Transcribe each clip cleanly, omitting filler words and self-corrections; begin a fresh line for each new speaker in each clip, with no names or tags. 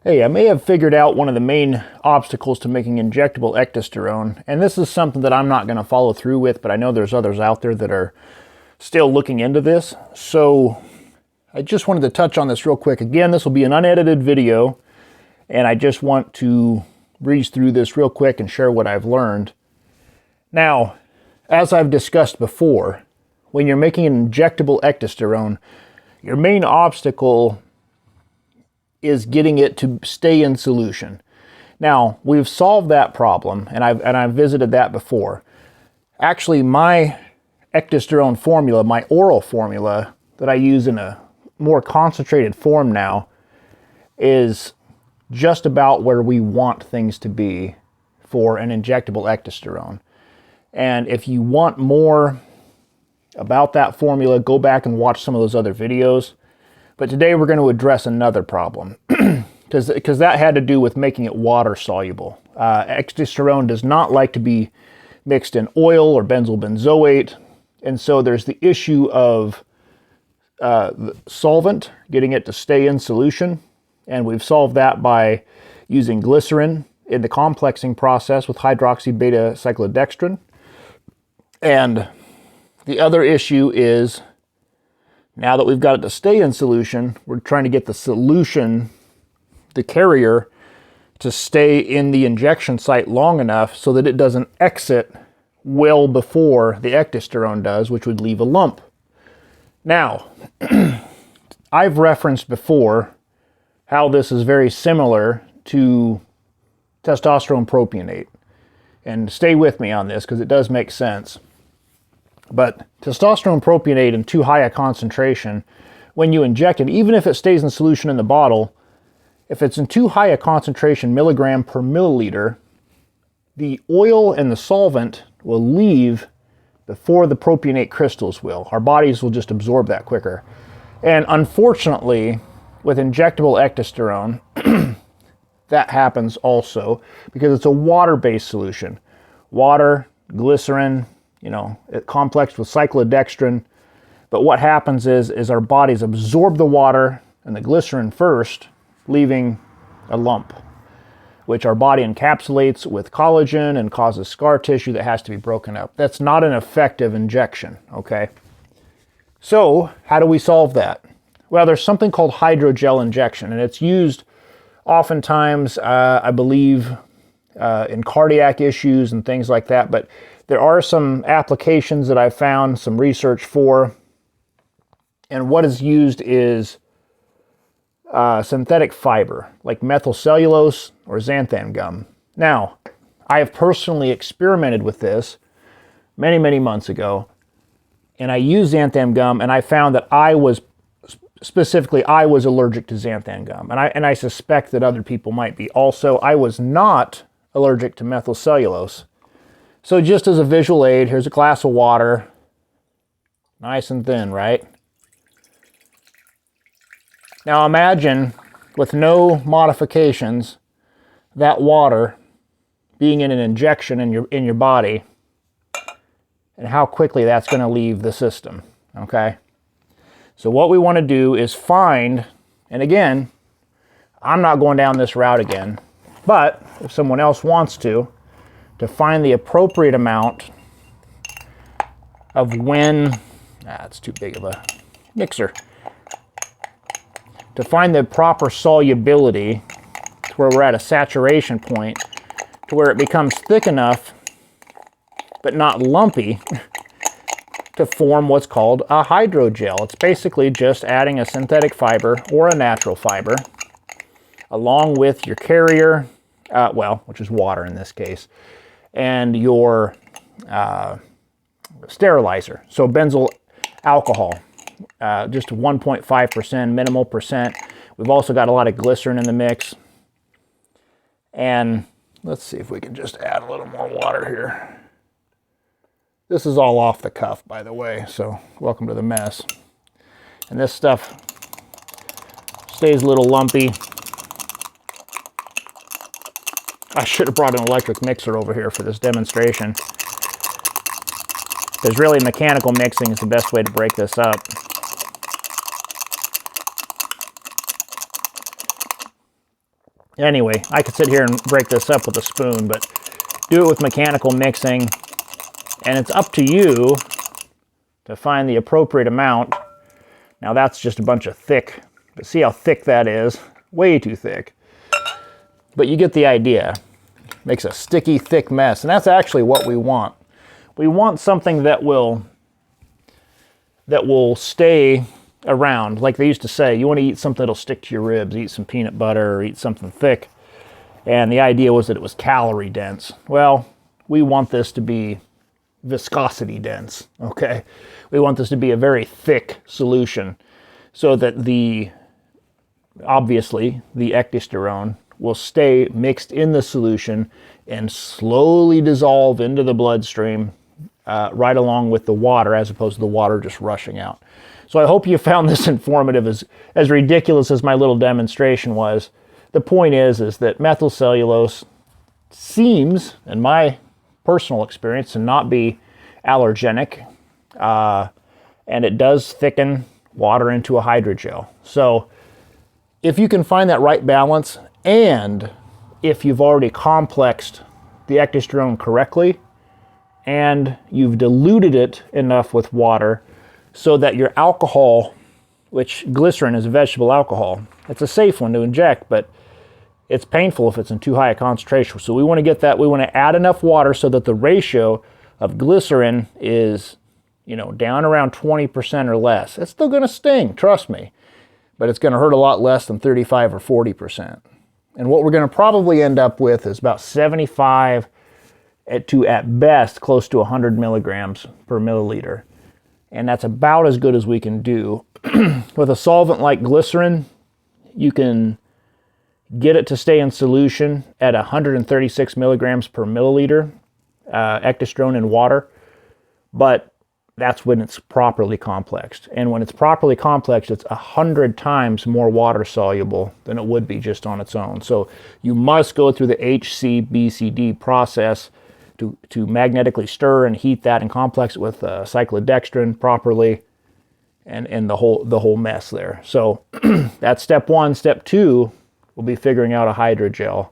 Hey, I may have figured out one of the main obstacles to making injectable ecdysterone, and this is something that I'm not going to follow through with, but I know there's others out there that are still looking into this. So I just wanted to touch on this real quick. Again, this will be an unedited video, and I just want to breeze through this real quick and share what I've learned. Now, as I've discussed before, when you're making an injectable ecdysterone, your main obstacle is getting it to stay in solution. Now, we've solved that problem, and I've visited that before. Actually, my ecdysterone formula, my oral formula that I use in a more concentrated form now, is just about where we want things to be for an injectable ecdysterone. And if you want more about that formula, go back and watch some of those other videos. But today we're going to address another problem, because that had to do with making it water soluble. Ecdysterone does not like to be mixed in oil or benzyl benzoate, and so there's the issue of the solvent, getting it to stay in solution, and we've solved that by using glycerin in the complexing process with hydroxypropylbetacyclodextrin. And the other issue is, now that we've got it to stay in solution, we're trying to get the solution, the carrier, to stay in the injection site long enough so that it doesn't exit well before the ecdysterone does, which would leave a lump. Now, I've referenced before how this is very similar to testosterone propionate. And stay with me on this because it does make sense. But testosterone propionate in too high a concentration, when you inject it, even if it stays in solution in the bottle, if it's in too high a concentration, milligram per milliliter, the oil and the solvent will leave before the propionate crystals will. Our bodies will just absorb that quicker. And unfortunately, with injectable ecdysterone, that happens also because it's a water-based solution. Water, glycerin, it complexed with cyclodextrin. But what happens is our bodies absorb the water and the glycerin first, leaving a lump, which our body encapsulates with collagen and causes scar tissue that has to be broken up. That's not an effective injection, okay? So how do we solve that? Well, there's something called hydrogel injection, and it's used oftentimes, I believe, in cardiac issues and things like that, but there are some applications that I've found some research for, and what is used is synthetic fiber, like methylcellulose or xanthan gum. Now, I have personally experimented with this many, many months ago, and I used xanthan gum, and I found that I was allergic to xanthan gum, and I suspect that other people might be also. I was not allergic to methylcellulose. So just as a visual aid, here's a glass of water, nice and thin, right? Now imagine, with no modifications, that water being in an injection in your body, and how quickly that's going to leave the system, okay? So what we want to do is find, and again, I'm not going down this route again, but if someone else wants to find the appropriate amount of when, it's too big of a mixer, to find the proper solubility to where we're at a saturation point, to where it becomes thick enough, but not lumpy, to form what's called a hydrogel. It's basically just adding a synthetic fiber or a natural fiber along with your carrier, which is water in this case, and your sterilizer. So benzyl alcohol, just 1.5% minimal percent. We've also got a lot of glycerin in the mix. And let's see if we can just add a little more water here. This is all off the cuff, by the way, so welcome to the mess. And this stuff stays a little lumpy. I should have brought an electric mixer over here for this demonstration, because really mechanical mixing is the best way to break this up. Anyway, I could sit here and break this up with a spoon, but do it with mechanical mixing, and it's up to you to find the appropriate amount. Now that's just a bunch of thick, but see how thick that is? Way too thick. But you get the idea. Makes a sticky, thick mess, and that's actually what we want. We want something that will stay around. Like they used to say, you want to eat something that'll stick to your ribs, eat some peanut butter or eat something thick. And the idea was that it was calorie dense. Well, we want this to be viscosity dense, okay? We want this to be a very thick solution so that obviously the ecdysterone will stay mixed in the solution and slowly dissolve into the bloodstream right along with the water, as opposed to the water just rushing out. So I hope you found this informative, as ridiculous as my little demonstration was. The point is that methyl cellulose seems, in my personal experience, to not be allergenic, and it does thicken water into a hydrogel. So if you can find that right balance, and if you've already complexed the ecdysterone correctly, and you've diluted it enough with water so that your alcohol, which glycerin is a vegetable alcohol, it's a safe one to inject, but it's painful if it's in too high a concentration. So we want to get that, we want to add enough water so that the ratio of glycerin is, down around 20% or less. It's still going to sting, trust me, but it's going to hurt a lot less than 35 or 40%. And what we're going to probably end up with is about 75 to, at best, close to 100 milligrams per milliliter. And that's about as good as we can do. With a solvent like glycerin, you can get it to stay in solution at 136 milligrams per milliliter, ecdysterone in water, but that's when it's properly complexed. And when it's properly complexed, it's 100 times more water soluble than it would be just on its own. So you must go through the hpbcd process to magnetically stir and heat that and complex it with cyclodextrin properly, and the whole mess there. So that's step one. Step two will be figuring out a hydrogel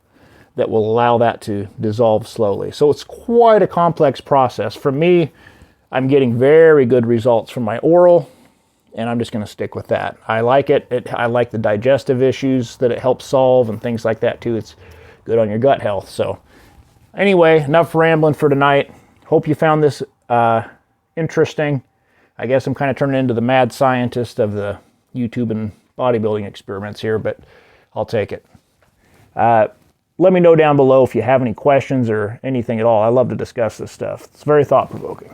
that will allow that to dissolve slowly. So it's quite a complex process. For me, I'm getting very good results from my oral, and I'm just going to stick with that. I like it. I like the digestive issues that it helps solve and things like that too. It's good on your gut health. So anyway, enough rambling for tonight. Hope you found this interesting. I guess I'm kind of turning into the mad scientist of the YouTube and bodybuilding experiments here, but I'll take it. Let me know down below if you have any questions or anything at all. I love to discuss this stuff. It's very thought-provoking.